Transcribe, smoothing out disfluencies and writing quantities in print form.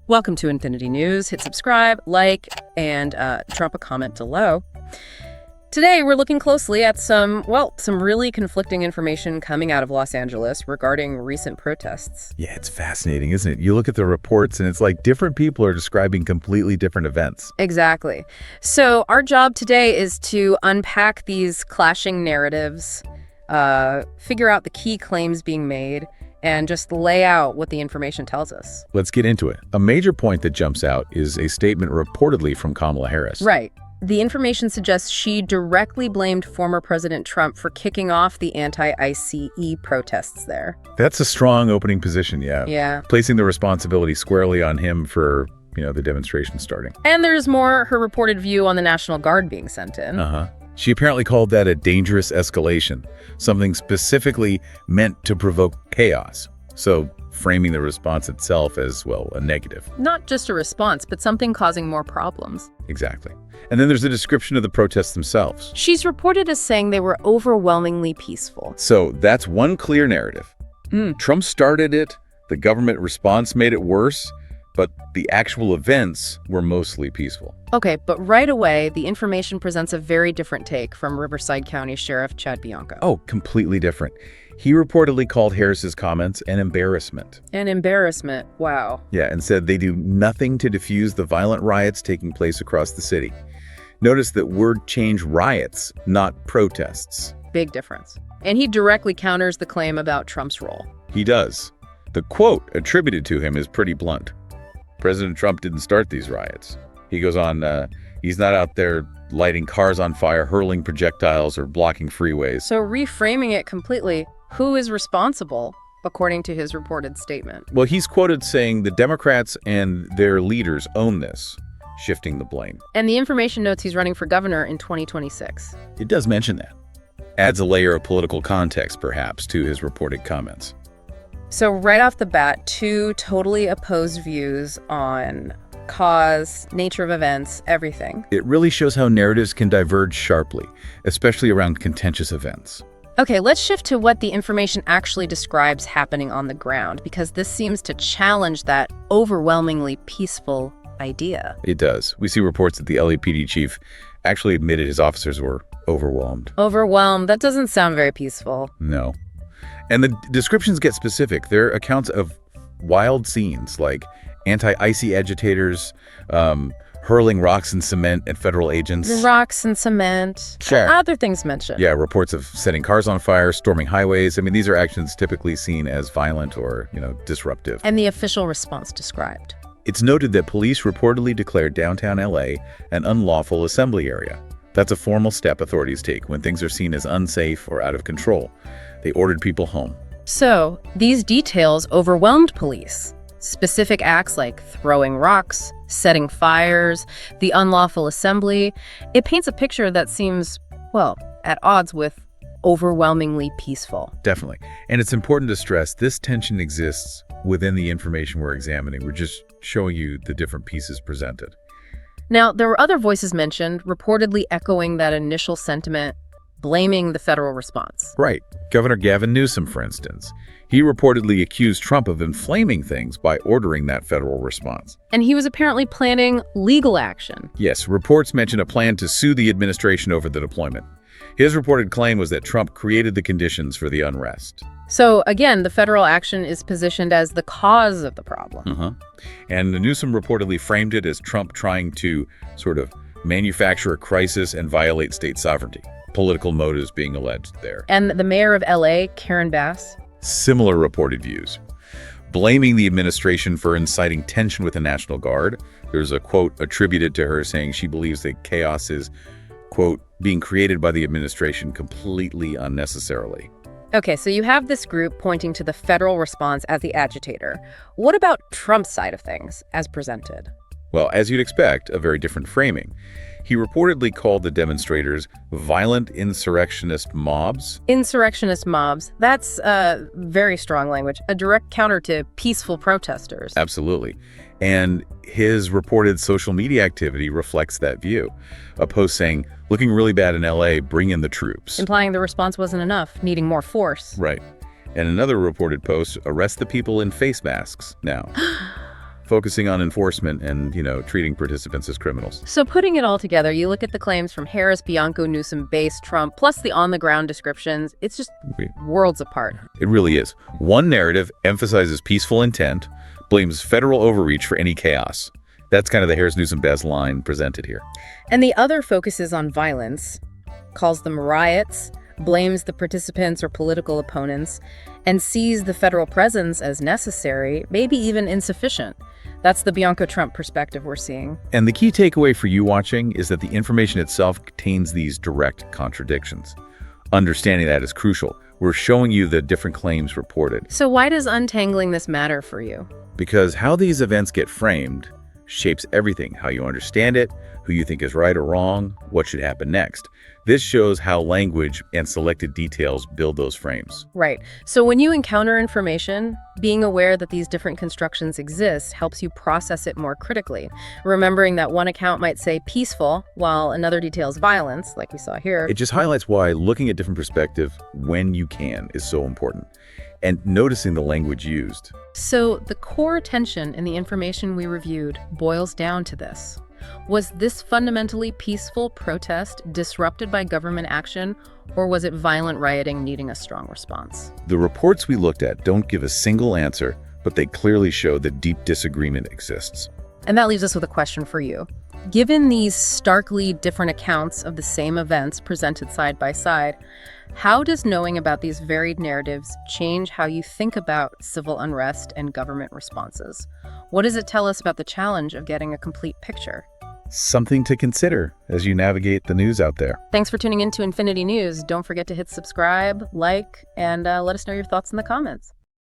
Welcome to Infinity News. Hit subscribe, like, and drop a comment below. Today, we're looking closely at some really conflicting information coming out of Los Angeles regarding recent protests. Yeah, it's fascinating, isn't it? You look at the reports and it's like different people are describing completely different events. Exactly. So our job today is to unpack these clashing narratives, figure out the key claims being made, and just lay out what the information tells us. Let's get into it. A major point that jumps out is a statement reportedly from Kamala Harris. Right. The information suggests she directly blamed former President Trump for kicking off the anti-ICE protests there. That's a strong opening position, yeah. Yeah. Placing the responsibility squarely on him for, the demonstration starting. And there's more, her reported view on the National Guard being sent in. She apparently called that a dangerous escalation, something specifically meant to provoke chaos. So framing the response itself as, a negative. Not just a response, but something causing more problems. Exactly. And then there's a description of the protests themselves. She's reported as saying they were overwhelmingly peaceful. So that's one clear narrative. Trump started it, the government response made it worse, but the actual events were mostly peaceful. Okay, but right away, the information presents a very different take from Riverside County Sheriff Chad Bianco. Oh, completely different. He reportedly called Harris's comments an embarrassment. An embarrassment, wow. Yeah, and said they do nothing to diffuse the violent riots taking place across the city. Notice that word change, riots, not protests. Big difference. And he directly counters the claim about Trump's role. He does. The quote attributed to him is pretty blunt. President Trump didn't start these riots. He goes on, he's not out there lighting cars on fire, hurling projectiles, or blocking freeways. So reframing it completely, who is responsible, according to his reported statement? Well, he's quoted saying the Democrats and their leaders own this, shifting the blame. And the information notes he's running for governor in 2026. It does mention that. Adds a layer of political context, perhaps, to his reported comments. So right off the bat, two totally opposed views on cause, nature of events, everything. It really shows how narratives can diverge sharply, especially around contentious events. Okay, let's shift to what the information actually describes happening on the ground, because this seems to challenge that overwhelmingly peaceful idea. It does. We see reports that the LAPD chief actually admitted his officers were overwhelmed. Overwhelmed? That doesn't sound very peaceful. No. And the descriptions get specific. They're accounts of wild scenes like anti-ICE agitators, hurling rocks and cement at federal agents. Rocks and cement. Sure. Other things mentioned. Yeah, reports of setting cars on fire, storming highways. I mean, these are actions typically seen as violent or, disruptive. And the official response described. It's noted that police reportedly declared downtown LA an unlawful assembly area. That's a formal step authorities take when things are seen as unsafe or out of control. They ordered people home. So, these details overwhelmed police. Specific acts like throwing rocks, setting fires, the unlawful assembly. It paints a picture that seems, at odds with overwhelmingly peaceful. Definitely. And it's important to stress this tension exists within the information we're examining. We're just showing you the different pieces presented. Now, there were other voices mentioned, reportedly echoing that initial sentiment, blaming the federal response. Right. Governor Gavin Newsom, for instance. He reportedly accused Trump of inflaming things by ordering that federal response. And he was apparently planning legal action. Yes, reports mention a plan to sue the administration over the deployment. His reported claim was that Trump created the conditions for the unrest. So, again, the federal action is positioned as the cause of the problem. And Newsom reportedly framed it as Trump trying to sort of manufacture a crisis and violate state sovereignty. Political motives being alleged there. And the mayor of LA, Karen Bass? Similar reported views. Blaming the administration for inciting tension with the National Guard. There's a quote attributed to her saying she believes that chaos is, quote, being created by the administration completely unnecessarily. Okay, so you have this group pointing to the federal response as the agitator. What about Trump's side of things, as presented? Well, as you'd expect, a very different framing. He reportedly called the demonstrators violent insurrectionist mobs. Insurrectionist mobs. That's very strong language. A direct counter to peaceful protesters. Absolutely. And his reported social media activity reflects that view. A post saying, looking really bad in LA, bring in the troops. Implying the response wasn't enough, needing more force. Right. And another reported post, arrest the people in face masks now. focusing on enforcement and, treating participants as criminals. So putting it all together, you look at the claims from Harris, Bianco, Newsom, Bass, Trump, plus the on-the-ground descriptions, it's just worlds apart. It really is. One narrative emphasizes peaceful intent, blames federal overreach for any chaos. That's kind of the Harris-Newsom-Bass line presented here. And the other focuses on violence, calls them riots, blames the participants or political opponents, and sees the federal presence as necessary, maybe even insufficient. That's the Bianco-Trump perspective we're seeing. And the key takeaway for you watching is that the information itself contains these direct contradictions. Understanding that is crucial. We're showing you the different claims reported. So why does untangling this matter for you? Because how these events get framed shapes everything, how you understand it, who you think is right or wrong, what should happen next. This shows how language and selected details build those frames. Right. So when you encounter information, being aware that these different constructions exist helps you process it more critically. Remembering that one account might say peaceful, while another details violence, like we saw here. It just highlights why looking at different perspectives when you can is so important. And noticing the language used. So the core tension in the information we reviewed boils down to this. Was this fundamentally peaceful protest disrupted by government action, or was it violent rioting needing a strong response? The reports we looked at don't give a single answer, but they clearly show that deep disagreement exists. And that leaves us with a question for you. Given these starkly different accounts of the same events presented side by side, how does knowing about these varied narratives change how you think about civil unrest and government responses? What does it tell us about the challenge of getting a complete picture? Something to consider as you navigate the news out there. Thanks for tuning in to Infinity News. Don't forget to hit subscribe, like, and let us know your thoughts in the comments.